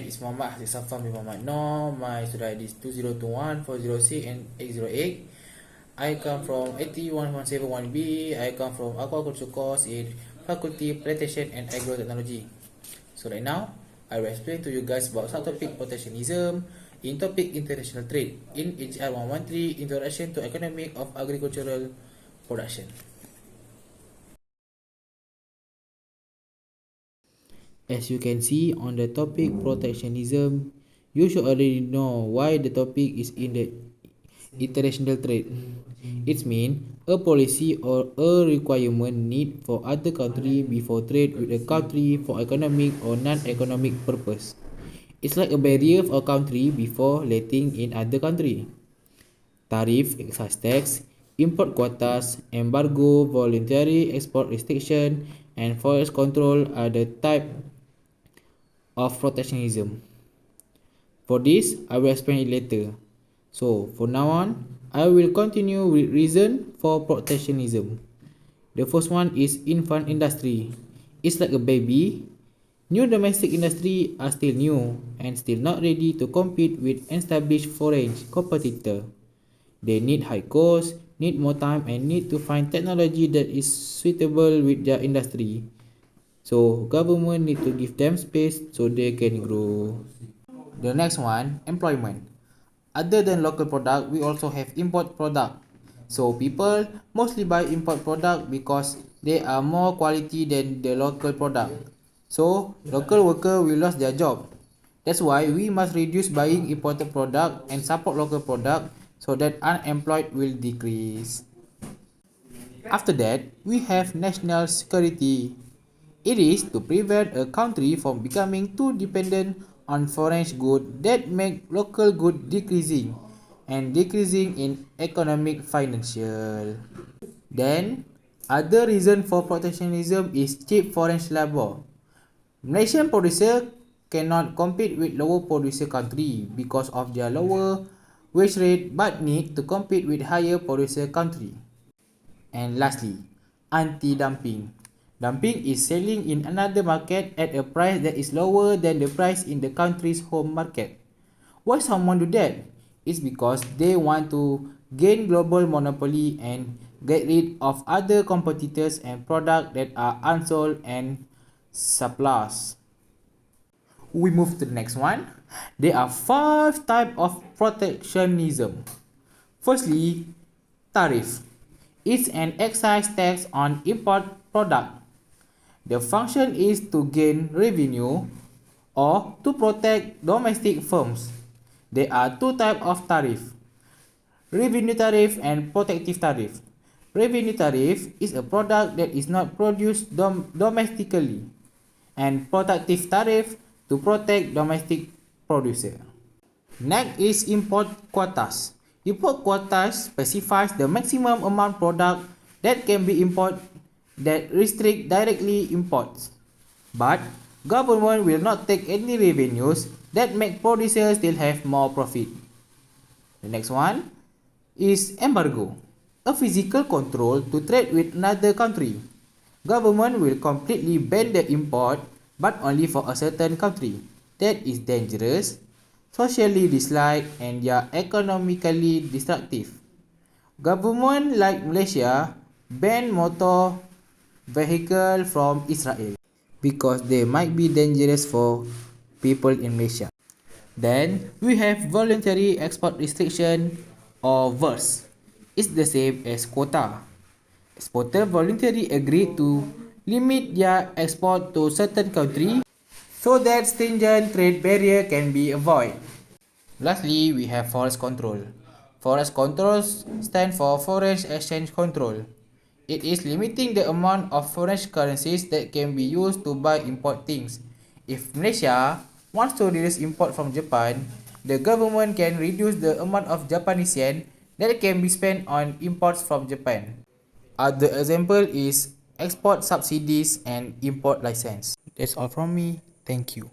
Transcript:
is Muhammad Haziq Safan bin Muhammad Noor. My student ID is 2021-406 and 808. I come from 81171B. I come from aquaculture course in Faculty Plantation and Agrotechnology. So right now, I will explain to you guys about subtopic protectionism in topic international trade in HR 113 Introduction to Economic of Agricultural Production. As you can see on the topic protectionism, you should already know why the topic is in the international trade. It means a policy or a requirement need for other country before trade with a country for economic or non-economic purpose. It's like a barrier for a country before letting in other country. Tariff, excise tax, import quotas, embargo, voluntary export restriction, and forest control are the type of protectionism. For this, I will explain it later. So, for now on, I will continue with reason for protectionism. The first one is infant industry. It's like a baby. New domestic industry are still new and still not ready to compete with established foreign competitor. They need high cost, need more time, and need to find technology that is suitable with their industry. So government need to give them space so they can grow. The next one, employment. Other than local product, we also have import product. So people mostly buy import product because they are more quality than the local product. So local worker will lose their job. That's why we must reduce buying imported product and support local product so that unemployed will decrease. After that, we have national security. It is to prevent a country from becoming too dependent on foreign goods that make local goods decreasing and decreasing in economic financial. Then, other reason for protectionism is cheap foreign labor. Malaysian producer cannot compete with lower producer country because of their lower wage rate but need to compete with higher producer country. And lastly, anti-dumping. Dumping is selling in another market at a price that is lower than the price in the country's home market. Why someone do that? It's because they want to gain global monopoly and get rid of other competitors and products that are unsold and surplus. We move to the next one. There are 5 types of protectionism. Firstly, tariff. It's an excise tax on import product. The function is to gain revenue or to protect domestic firms. There are 2 types of tariff: revenue tariff and protective tariff. Revenue tariff is a product that is not produced domestically, and protective tariff to protect domestic producer. Next is import quotas. Import quotas specifies the maximum amount product that can be imported that restrict directly imports. But government will not take any revenues that make producers still have more profit. The next one is embargo, a physical control to trade with another country. Government will completely ban the import but only for a certain country that is dangerous, socially disliked, and economically destructive. Government like Malaysia ban motor vehicle from Israel because they might be dangerous for people in Malaysia. Then we have voluntary export restriction or VERS. It's the same as quota. Exporter voluntarily agree to limit their export to certain country so that stringent trade barrier can be avoided. Lastly, we have forest control. Forest control stands for foreign exchange control. It is limiting the amount of foreign currencies that can be used to buy import things. If Malaysia wants to reduce import from Japan, the government can reduce the amount of Japanese yen that can be spent on imports from Japan. Other example is export subsidies and import license. That's all from me. Thank you.